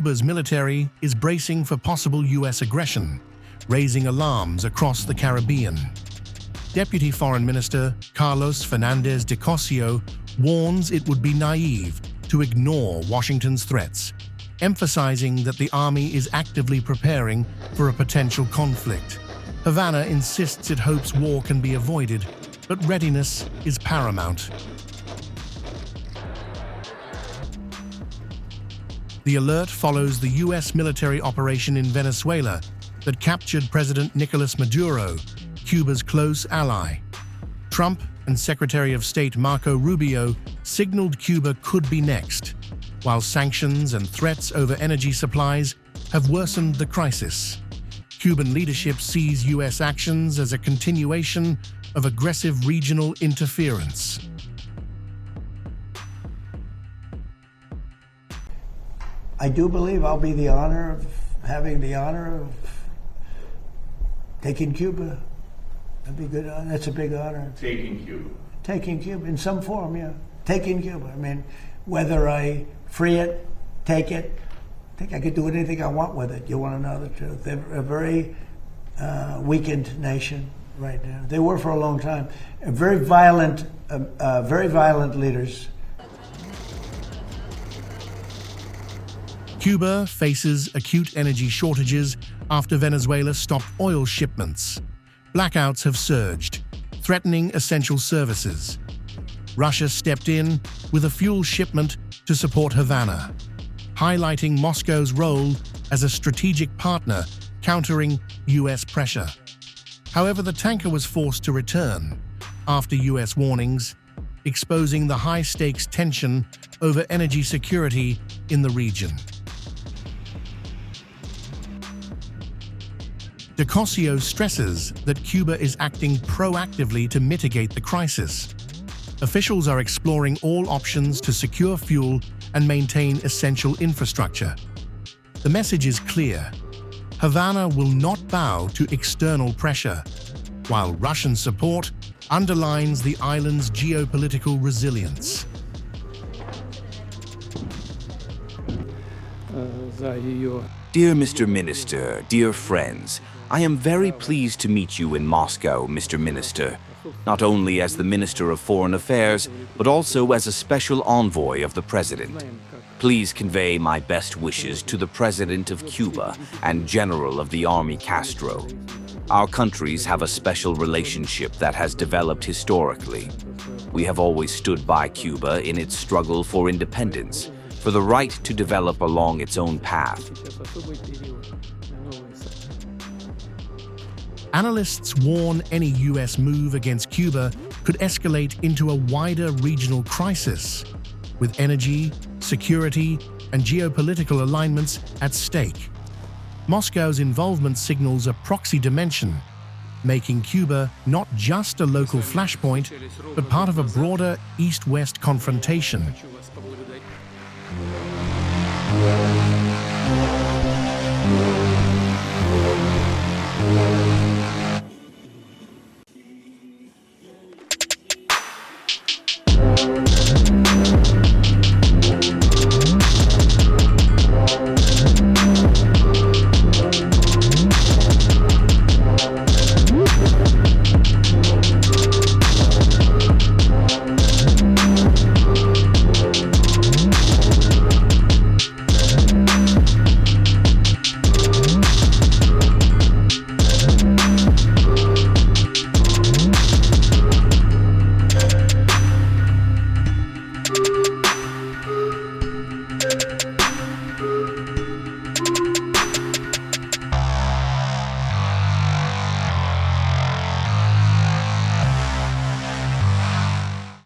Cuba's military is bracing for possible U.S. aggression, raising alarms across the Caribbean. Deputy Foreign Minister Carlos Fernandez de Cossio warns it would be naive to ignore Washington's threats, emphasizing that the army is actively preparing for a potential conflict. Havana insists it hopes war can be avoided, but readiness is paramount. The alert follows the U.S. military operation in Venezuela that captured President Nicolas Maduro, Cuba's close ally. Trump and Secretary of State Marco Rubio signaled Cuba could be next, while sanctions and threats over energy supplies have worsened the crisis. Cuban leadership sees U.S. actions as a continuation of aggressive regional interference. I do believe I'll be having the honor of taking Cuba. That'd be good. That's a big honor. Taking Cuba. Taking Cuba in some form, yeah. Taking Cuba. I mean, whether I free it, take it, I think I could do anything I want with it. You want to know the truth? They're a very weakened nation right now. They were for a long time. Very violent leaders. Cuba faces acute energy shortages after Venezuela stopped oil shipments. Blackouts have surged, threatening essential services. Russia stepped in with a fuel shipment to support Havana, highlighting Moscow's role as a strategic partner countering U.S. pressure. However, the tanker was forced to return after U.S. warnings, exposing the high-stakes tension over energy security in the region. De Cossio stresses that Cuba is acting proactively to mitigate the crisis. Officials are exploring all options to secure fuel and maintain essential infrastructure. The message is clear. Havana will not bow to external pressure, while Russian support underlines the island's geopolitical resilience. Dear Mr. Minister, dear friends, I am very pleased to meet you in Moscow, Mr. Minister, not only as the Minister of Foreign Affairs, but also as a special envoy of the President. Please convey my best wishes to the President of Cuba and General of the Army Castro. Our countries have a special relationship that has developed historically. We have always stood by Cuba in its struggle for independence, for the right to develop along its own path. Analysts warn any U.S. move against Cuba could escalate into a wider regional crisis, with energy, security, and geopolitical alignments at stake. Moscow's involvement signals a proxy dimension, making Cuba not just a local flashpoint, but part of a broader East-West confrontation.